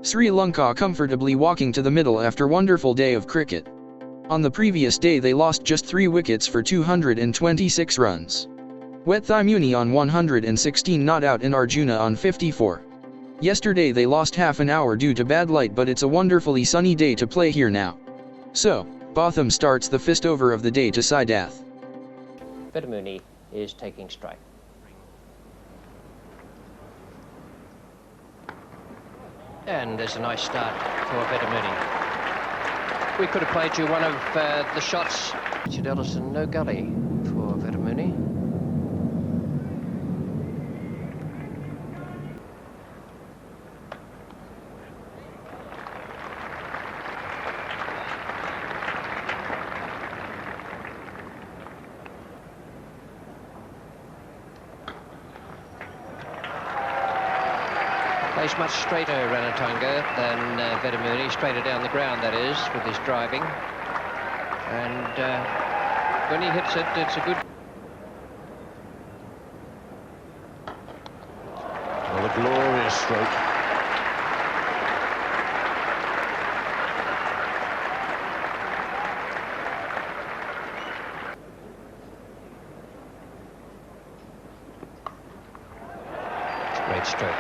Sri Lanka comfortably walking to the middle after wonderful day of cricket. On the previous day they lost just 3 wickets for 226 runs. Wethai Muni on 116 not out and Arjuna on 54. Yesterday they lost half an hour due to bad light, but it's a wonderfully sunny day to play here now. So, Botham starts the first over of the day to Sidath. Muni is taking strike. And there's a nice start for Muni. We could have played you one of the shots. Richard Ellison, no gully for Muni. Plays much straighter Ranatunga than Muni, straighter down the ground that is, with his driving. And when he hits it, it's a good... Well, a glorious stroke. It's a great stroke.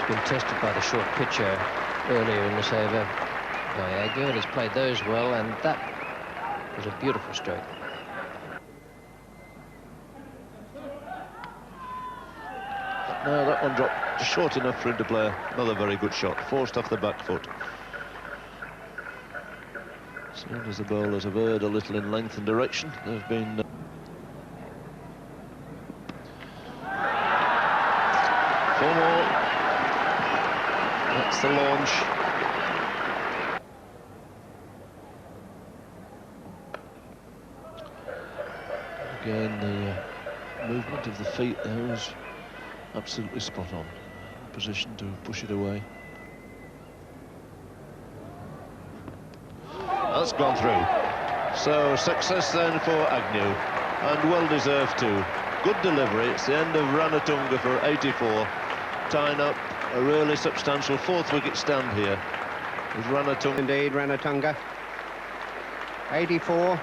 Been tested by the short pitcher earlier in this over by Agnew, and he's played those well, and that was a beautiful stroke. No, that one dropped short enough for him to play another very good shot, forced off the back foot. As soon as the bowlers have erred a little in length and direction, they've been... 4 more. That's the launch. Again, the movement of the feet there was absolutely spot on. Position to push it away. That's gone through. So success then for Agnew, and well deserved too. Good delivery. It's the end of Ranatunga for 84, tying up a really substantial 4th wicket stand here with Ranatunga. Indeed, Ranatunga. 84. Well,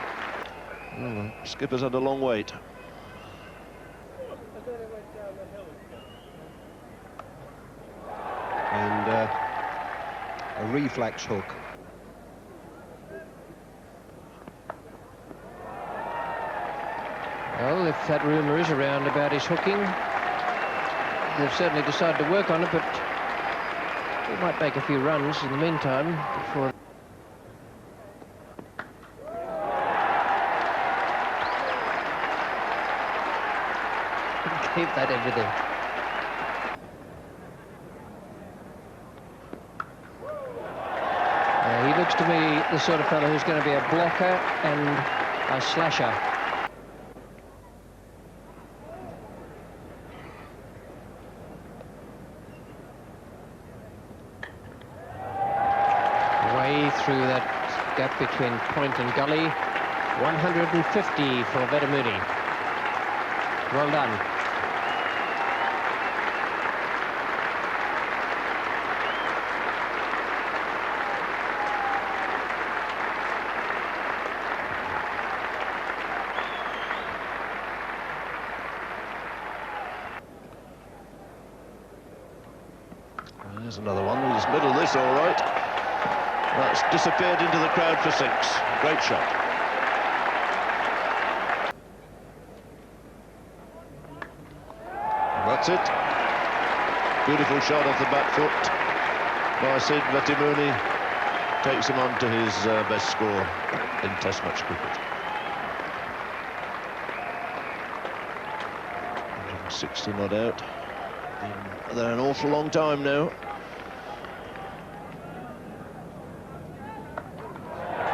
the skipper's had a long wait. And a reflex hook. Well, if that rumour is around about his hooking, they've certainly decided to work on it, but he might make a few runs in the meantime before... Keep that everything. He looks to me the sort of fellow who's going to be a blocker and a slasher. Way through that gap between point and gully. 150 for Muni. Well done. There's another one. We'll just middle this all right. That's disappeared into the crowd for 6. Great shot. And that's it. Beautiful shot off the back foot by Sidath Duleep. Takes him on to his best score in Test match cricket. 160 not out. They're an awful long time now.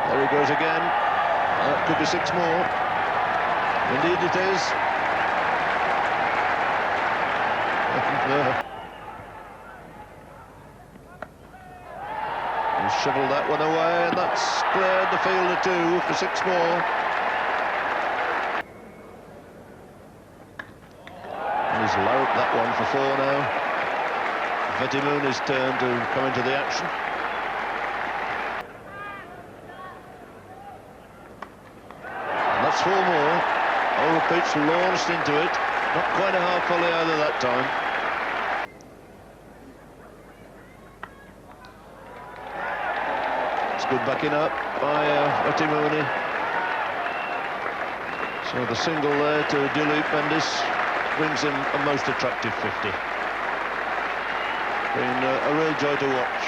There he goes again. That could be 6 more. Indeed it is. He's shovelled that one away, and that's cleared the field of 2 for 6 more. He's low that one for 4 now. Vetimuni's turn to come into the action. And that's 4 more. Over pitch, launched into it. Not quite a half volley either that time. It's good backing up by Vetimuni. So the single there to Duleep Mendis brings him a most attractive 50. Been a real joy to watch.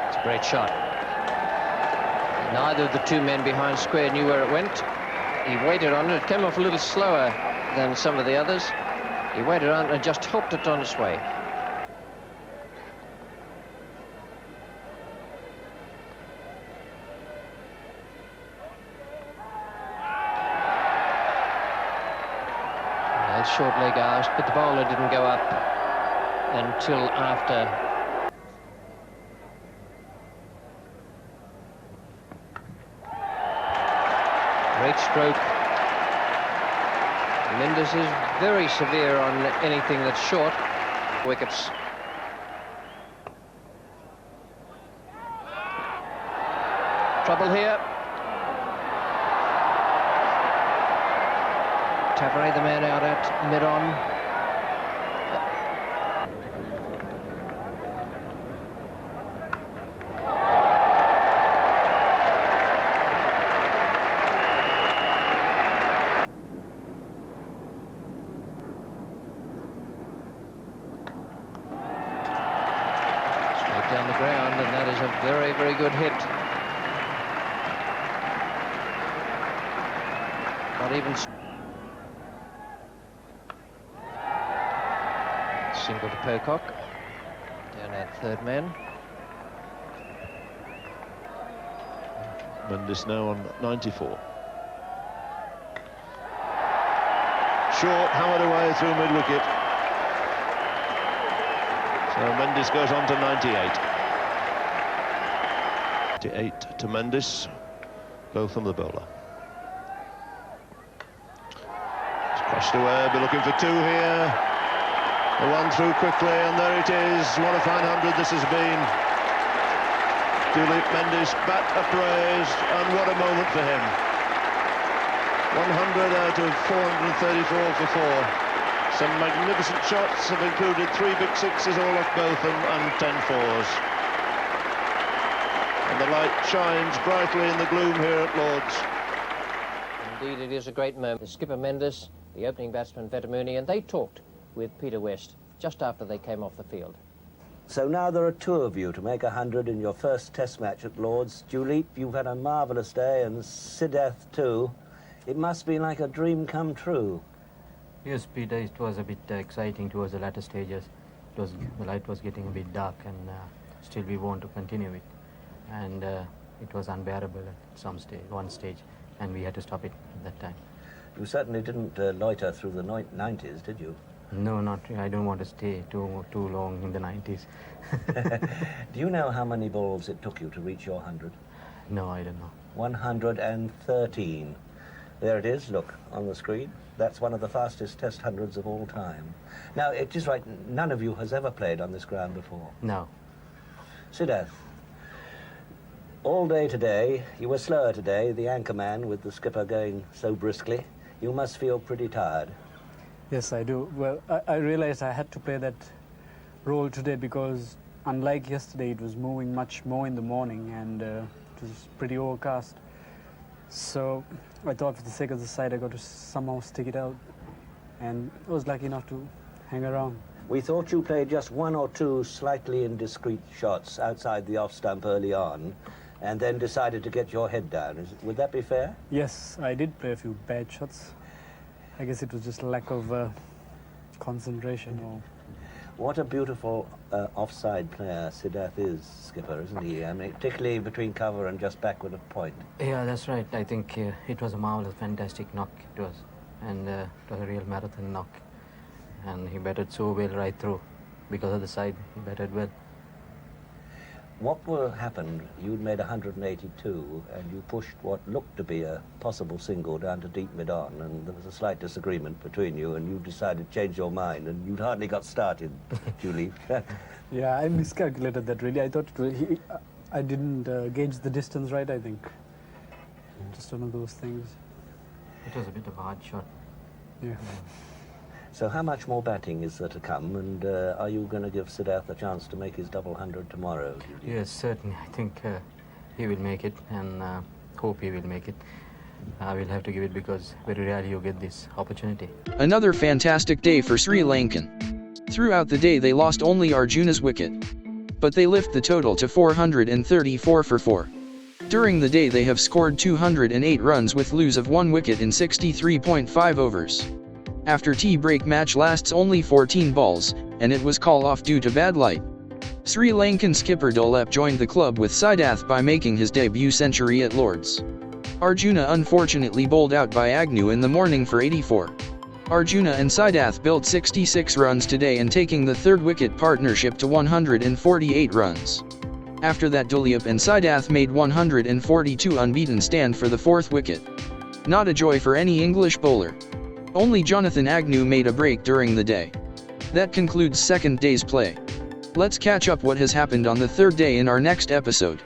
It's a great shot. Neither of the 2 men behind square knew where it went. He waited on it. It came off a little slower than some of the others. He waited on it and just helped it on its way. Short leg asked, but the bowler didn't go up until after. Great stroke. Mendis is very severe on anything that's short. Wickets. Trouble here. Tavare, the man out at mid-on. Straight down the ground, and that is a very, very good hit. Not even... Single to Pocock, down at 3rd man. Mendis now on 94. Short, hammered away through mid-wicket. So Mendis goes on to 98. 98 to Mendis, both from the bowler. It's crashed away, be looking for 2 here. The 1 through quickly, and there it is. What a fine 100 this has been. Duleep Mendis bat appraised, and what a moment for him. 100 out of 434 for 4. Some magnificent shots have included 3 big sixes all off Botham and 10 fours. And the light shines brightly in the gloom here at Lord's. Indeed, it is a great moment. The skipper Mendis, the opening batsman Vetimuni, and they talked with Peter West just after they came off the field. So now there are 2 of you to make 100 in your first test match at Lord's. Duleep, you've had a marvellous day, and Sidath too. It must be like a dream come true. Yes, Peter, it was a bit exciting towards the latter stages. The light was getting a bit dark, and still we want to continue it. And it was unbearable at one stage, and we had to stop it at that time. You certainly didn't loiter through the 90s, did you? No, not really. I don't want to stay too long in the 90s. Do you know how many balls it took you to reach your 100? No, I don't know. 113. There it is, look, on the screen. That's one of the fastest test 100s of all time. Now, it is right, none of you has ever played on this ground before. No. Sidath, all day today, you were slower today, the anchor man with the skipper going so briskly. You must feel pretty tired. Yes, I do. Well, I realized I had to play that role today because, unlike yesterday, it was moving much more in the morning and it was pretty overcast. So I thought for the sake of the side, I got to somehow stick it out. And I was lucky enough to hang around. We thought you played just 1 or 2 slightly indiscreet shots outside the off stump early on and then decided to get your head down. Would that be fair? Yes, I did play a few bad shots. I guess it was just a lack of concentration. What a beautiful offside player Sidath is, skipper, isn't he? I mean, particularly between cover and just backward of point. Yeah, that's right. I think it was a marvelous, fantastic knock it was. And it was a real marathon knock. And he batted so well right through. Because of the side, he batted well. happened? You'd made 182 and you pushed what looked to be a possible single down to deep mid-on, and there was a slight disagreement between you and you decided to change your mind and you'd hardly got started, Duleep. Yeah, I miscalculated that really. I thought I didn't gauge the distance right, I think. Just one of those things. It was a bit of a hard shot. Yeah. So how much more batting is there to come, and are you going to give Sidath a chance to make his double 100 tomorrow? Yes, certainly. I think he will make it, and hope he will make it. I will have to give it because very rarely you get this opportunity. Another fantastic day for Sri Lankan. Throughout the day they lost only Arjuna's wicket, but they lift the total to 434 for 4. During the day they have scored 208 runs with lose of 1 wicket in 63.5 overs. After tea break match lasts only 14 balls, and it was call off due to bad light. Sri Lankan skipper Duleep joined the club with Sidath by making his debut century at Lord's. Arjuna unfortunately bowled out by Agnew in the morning for 84. Arjuna and Sidath built 66 runs today and taking the third wicket partnership to 148 runs. After that Duleep and Sidath made 142 unbeaten stand for the fourth wicket. Not a joy for any English bowler. Only Jonathan Agnew made a break during the day. That concludes second day's play. Let's catch up what has happened on the third day in our next episode.